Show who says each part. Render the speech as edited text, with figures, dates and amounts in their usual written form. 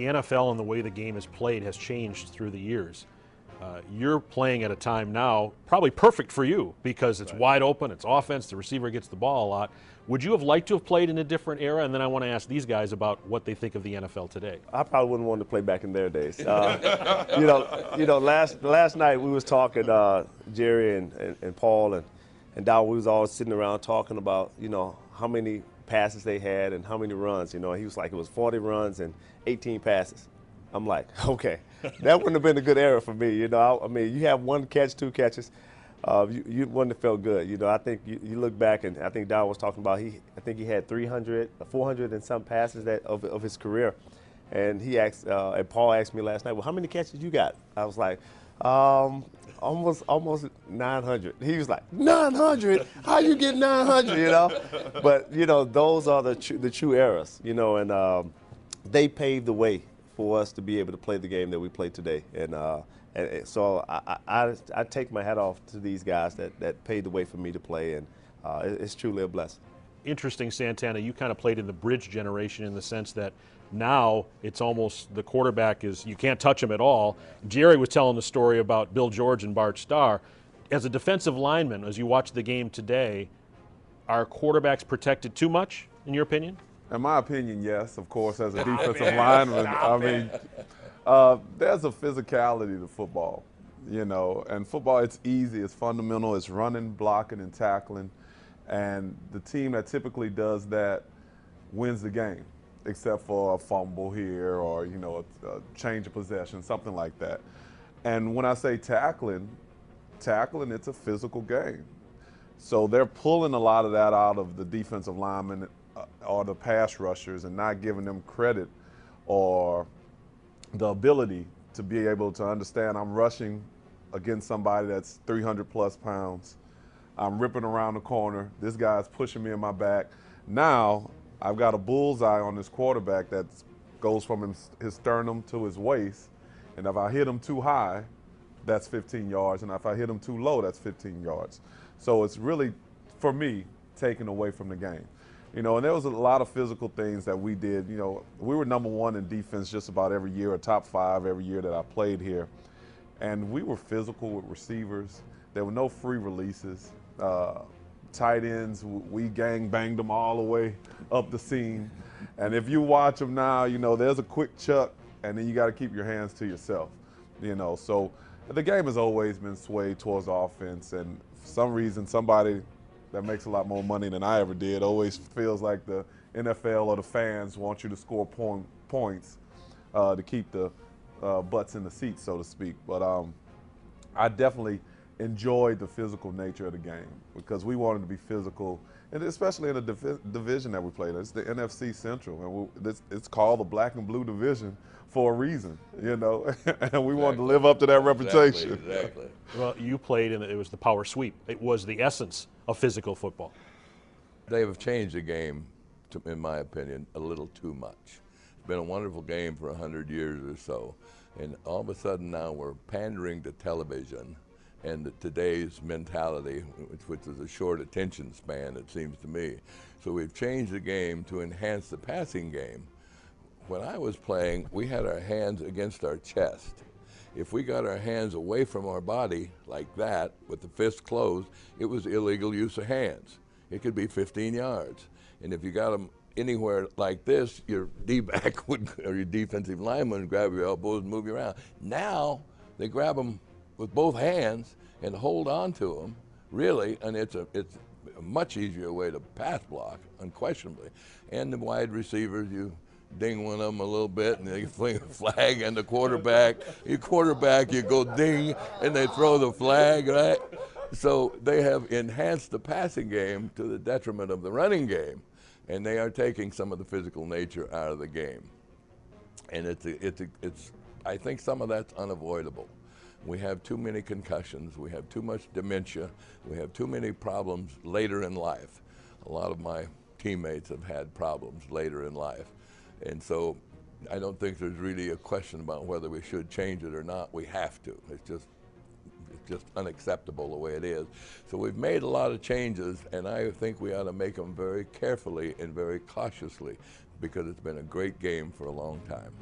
Speaker 1: NFL and the way the game is played has changed through the years. You're playing at a time now probably perfect for you because it's wide open, it's offense, the receiver gets the ball a lot. Would you have liked to have played in a different era? And then I want to ask these guys about what they think of the NFL today.
Speaker 2: I probably wouldn't want to play back in their days. Last night we was talking, Jerry and Paul and Dow, we was all sitting around talking about, how many passes they had and how many runs. He was like, it was 40 runs and 18 passes. I'm like, okay, that wouldn't have been a good era for me. I mean, you have one catch, two catches. You wouldn't have felt good. I think you look back, and I think Don was talking about, I think he had 400 and some passes of his career. And he asked, and Paul asked me last night, well, how many catches you got? I was like, almost 900. He was like, 900? How you get 900, But, those are the true eras, and they paved the way for us to be able to play the game that we play today. And so I take my hat off to these guys that paved the way for me to play, and it's truly a blessing.
Speaker 1: Interesting, Santana, you kind of played in the bridge generation in the sense that now it's almost the quarterback you can't touch him at all. Jerry was telling the story about Bill George and Bart Starr. As a defensive lineman, as you watch the game today, are quarterbacks protected too much, in your opinion?
Speaker 3: In my opinion, yes. Of course, as a defensive lineman, I mean, there's a physicality to football, and football, it's easy, it's fundamental, it's running, blocking, and tackling, and the team that typically does that wins the game, except for a fumble here or, a change of possession, something like that. And when I say tackling, it's a physical game. So they're pulling a lot of that out of the defensive linemen or the pass rushers and not giving them credit or the ability to be able to understand I'm rushing against somebody that's 300+ pounds. I'm ripping around the corner. This guy's pushing me in my back. Now I've got a bullseye on this quarterback that goes from his sternum to his waist. And if I hit him too high, that's 15 yards. And if I hit him too low, that's 15 yards. So it's really, for me, taken away from the game. And there was a lot of physical things that we did. We were #1 in defense just about every year, or top 5 every year that I played here. And we were physical with receivers. There were no free releases. Tight ends, we gang banged them all the way up the seam. And if you watch them now, there's a quick chuck, and then you got to keep your hands to yourself. So the game has always been swayed towards offense, and for some reason, somebody that makes a lot more money than I ever did always feels like the NFL or the fans want you to score points to keep the butts in the seats, so to speak. But I definitely enjoyed the physical nature of the game because we wanted to be physical, and especially in the division that we played. It's the NFC Central, and it's called the Black and Blue Division for a reason, and we wanted to live up to that reputation.
Speaker 4: Exactly.
Speaker 1: Well, you played in it was the power sweep. It was the essence of physical football.
Speaker 4: They have changed the game, in my opinion, a little too much. It's been a wonderful game for 100 years or so, and all of a sudden now we're pandering to television and today's mentality, which is a short attention span, it seems to me. So we've changed the game to enhance the passing game. When I was playing, we had our hands against our chest. If we got our hands away from our body like that, with the fist closed, it was illegal use of hands. It could be 15 yards. And if you got them anywhere like this, your D-back or your defensive lineman would grab your elbows and move you around. Now, they grab them with both hands and hold on to them, really, and it's a much easier way to pass block, unquestionably. And the wide receivers, you ding one of them a little bit and they fling a flag, and the quarterback, you go ding and they throw the flag, right? So they have enhanced the passing game to the detriment of the running game, and they are taking some of the physical nature out of the game. And I think some of that's unavoidable. We have too many concussions, we have too much dementia, we have too many problems later in life. A lot of my teammates have had problems later in life. And so I don't think there's really a question about whether we should change it or not. We have to. It's just unacceptable the way it is. So we've made a lot of changes, and I think we ought to make them very carefully and very cautiously, because it's been a great game for a long time.